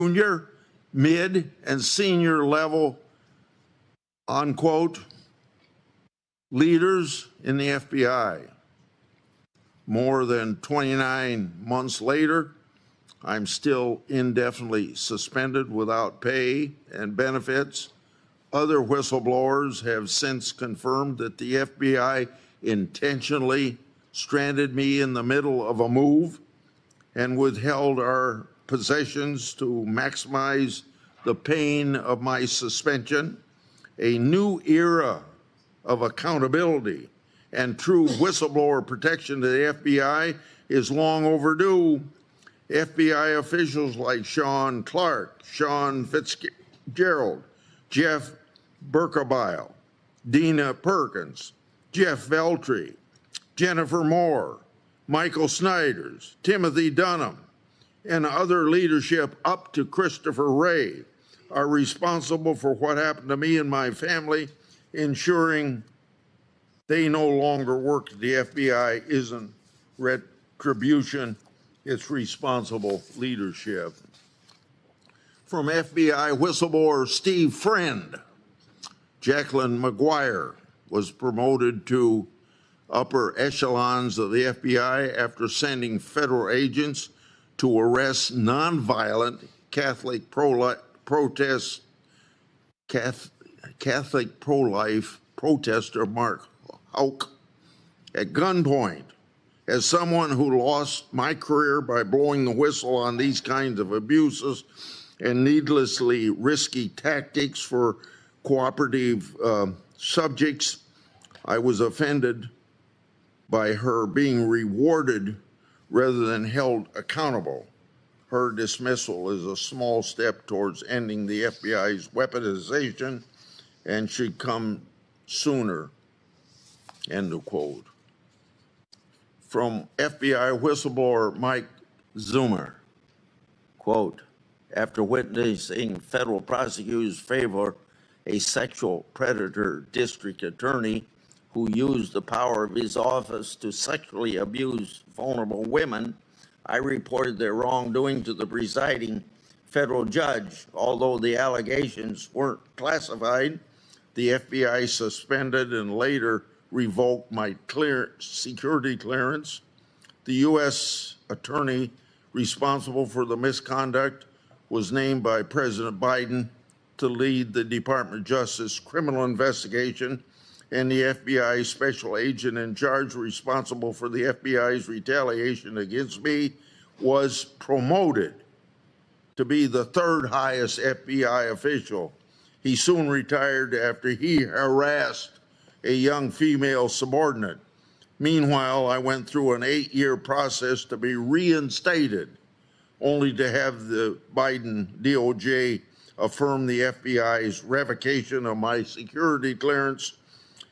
junior, mid, and senior level, unquote, leaders in the FBI. More than 29 months later, I'm still indefinitely suspended without pay and benefits. Other whistleblowers have since confirmed that the FBI intentionally stranded me in the middle of a move and withheld our possessions to maximize the pain of my suspension. A new era of accountability and true whistleblower protection to the FBI is long overdue. FBI officials like Sean Clark, Sean Fitzgerald, Jeff Berkebile, Dina Perkins, Jeff Veltri, Jennifer Moore, Michael Snyders, Timothy Dunham, and other leadership up to Christopher Wray are responsible for what happened to me and my family. Ensuring they no longer work at the FBI isn't retribution, it's responsible leadership. From FBI whistleblower Steve Friend, Jacqueline McGuire was promoted to upper echelons of the FBI after sending federal agents to arrest nonviolent Catholic pro-life protester Mark Houck at gunpoint. As someone who lost my career by blowing the whistle on these kinds of abuses and needlessly risky tactics for cooperative subjects, I was offended by her being rewarded rather than held accountable. Her dismissal is a small step towards ending the FBI's weaponization and should come sooner, end of quote. From FBI whistleblower Mike Zoomer, quote, after witnessing federal prosecutors favor a sexual predator district attorney who used the power of his office to sexually abuse vulnerable women, I reported their wrongdoing to the presiding federal judge. Although the allegations weren't classified, the FBI suspended and later revoked my security clearance. The U.S. attorney responsible for the misconduct was named by President Biden to lead the Department of Justice criminal investigation, and the FBI special agent in charge responsible for the FBI's retaliation against me was promoted to be the third highest FBI official. He soon retired after he harassed a young female subordinate. Meanwhile, I went through an 8-year process to be reinstated, only to have the Biden DOJ affirm the FBI's revocation of my security clearance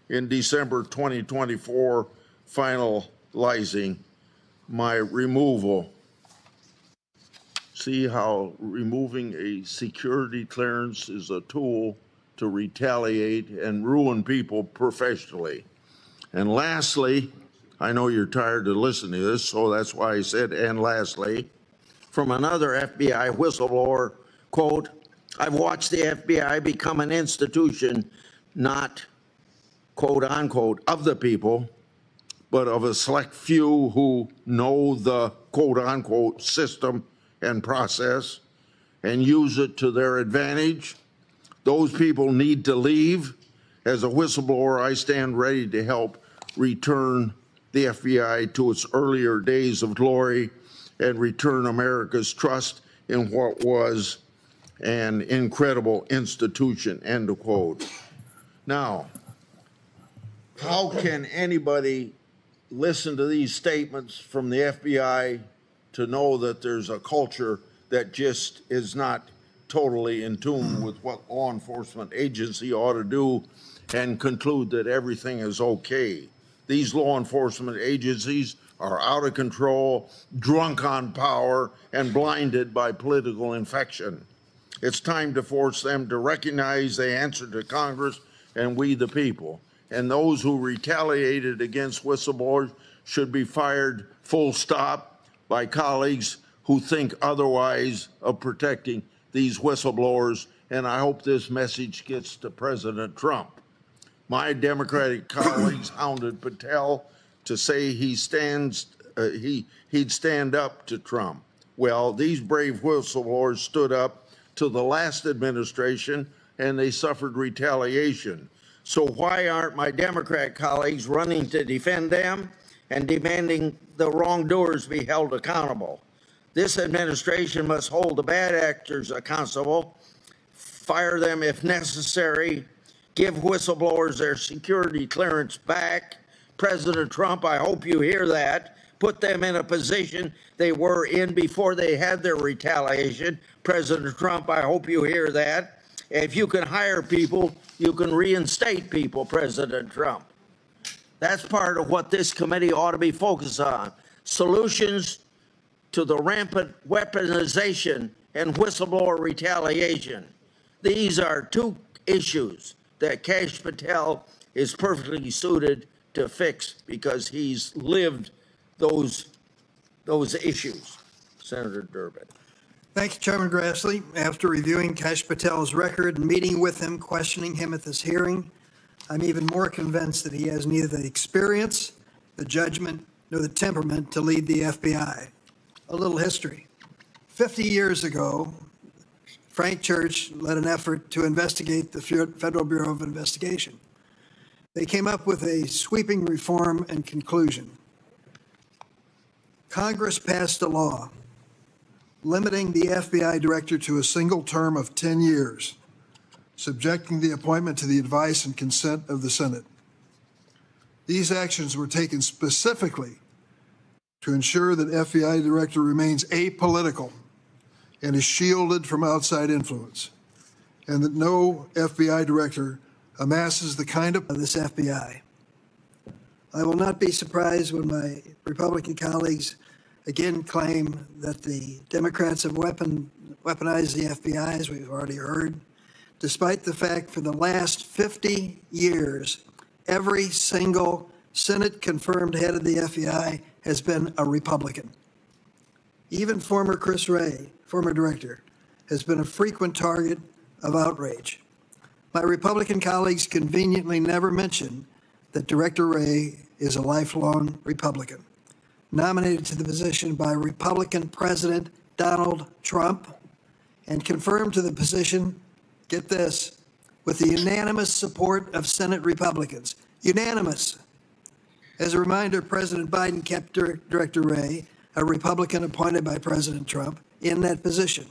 in December 2024, finalizing my removal. See how removing a security clearance is a tool to retaliate and ruin people professionally. And lastly, I know you're tired of listening to this, so that's why I said, and lastly, from another FBI whistleblower, quote, I've watched the FBI become an institution, not, quote unquote, of the people, but of a select few who know the, quote unquote, system and process and use it to their advantage. Those people need to leave. As a whistleblower, I stand ready to help return the FBI to its earlier days of glory and return America's trust in what was an incredible institution, end of quote. Now, how can anybody listen to these statements from the FBI to know that there's a culture that just is not totally in tune with what law enforcement agency ought to do and conclude that everything is okay? These law enforcement agencies are out of control, drunk on power, and blinded by political infection. It's time to force them to recognize they answer to Congress and we the people. And those who retaliated against whistleblowers should be fired full stop by colleagues who think otherwise of protecting these whistleblowers, and I hope this message gets to President Trump. My Democratic colleagues hounded Patel to say he'd stand up to Trump. Well, these brave whistleblowers stood up to the last administration, and they suffered retaliation. So why aren't my Democrat colleagues running to defend them and demanding the wrongdoers be held accountable? This administration must hold the bad actors accountable, fire them if necessary, give whistleblowers their security clearance back. President Trump, I hope you hear that. Put them in a position they were in before they had their retaliation. President Trump, I hope you hear that. If you can hire people, you can reinstate people, President Trump. That's part of what this committee ought to be focused on. Solutions to the rampant weaponization and whistleblower retaliation. These are two issues that Kash Patel is perfectly suited to fix because he's lived those issues. Senator Durbin. Thank you, Chairman Grassley. After reviewing Kash Patel's record and meeting with him, questioning him at this hearing, I'm even more convinced that he has neither the experience, the judgment, nor the temperament to lead the FBI. A little history. 50 years ago, Frank Church led an effort to investigate the Federal Bureau of Investigation. They came up with a sweeping reform and conclusion. Congress passed a law limiting the FBI director to a single term of 10 years, subjecting the appointment to the advice and consent of the Senate. These actions were taken specifically to ensure that FBI director remains apolitical and is shielded from outside influence, and that no FBI director amasses the kind of this FBI. I will not be surprised when my Republican colleagues again claim that the Democrats have weaponized the FBI, as we've already heard, despite the fact for the last 50 years, every single Senate-confirmed head of the FBI has been a Republican. Even former Chris Wray, former director, has been a frequent target of outrage. My Republican colleagues conveniently never mention that Director Wray is a lifelong Republican, nominated to the position by Republican President Donald Trump, and confirmed to the position, get this, with the unanimous support of Senate Republicans. Unanimous. As a reminder, President Biden kept Director Wray, a Republican appointed by President Trump, in that position.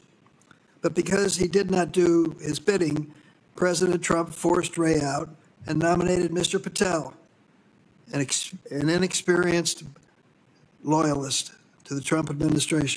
But because he did not do his bidding, President Trump forced Wray out and nominated Mr. Patel, an inexperienced loyalist to the Trump administration.